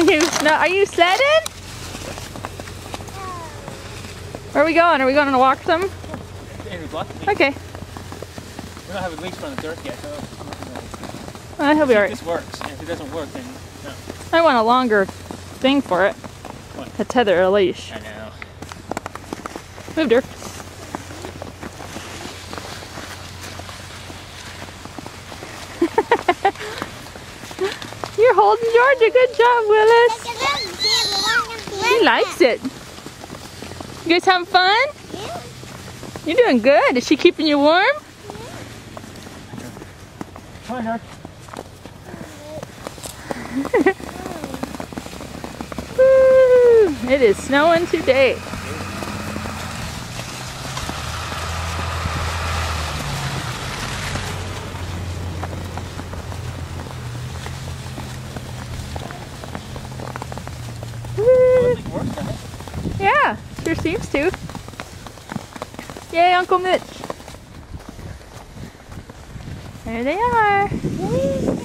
Are you sledding? Where are we going? Are we going on a walk or something? Okay. We don't have a leash on the dirt yet, so I'm not gonna... He'll be alright. If this works, and if it doesn't work, then no. I want a longer thing for it. What? To tether a leash. I know. Move, Dirk. You're holding Georgia. Good job, Willis. He likes it. You guys having fun? Yeah. You're doing good. Is she keeping you warm? Come on, Dirk. Woo! It is snowing today. Yeah, sure seems to. Yay, Uncle Mitch. There they are. Woo!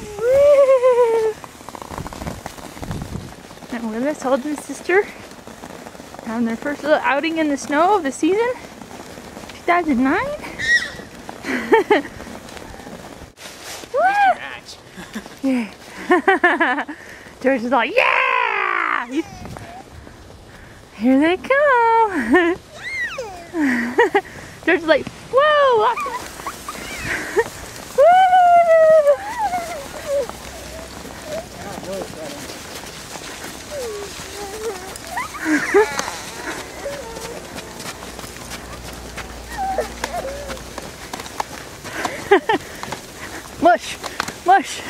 And Willis holding his sister. Having their first little outing in the snow of the season. 2009. Yeah. George is like, yeah! Here they come. George is like, whoa! Mush! Mush!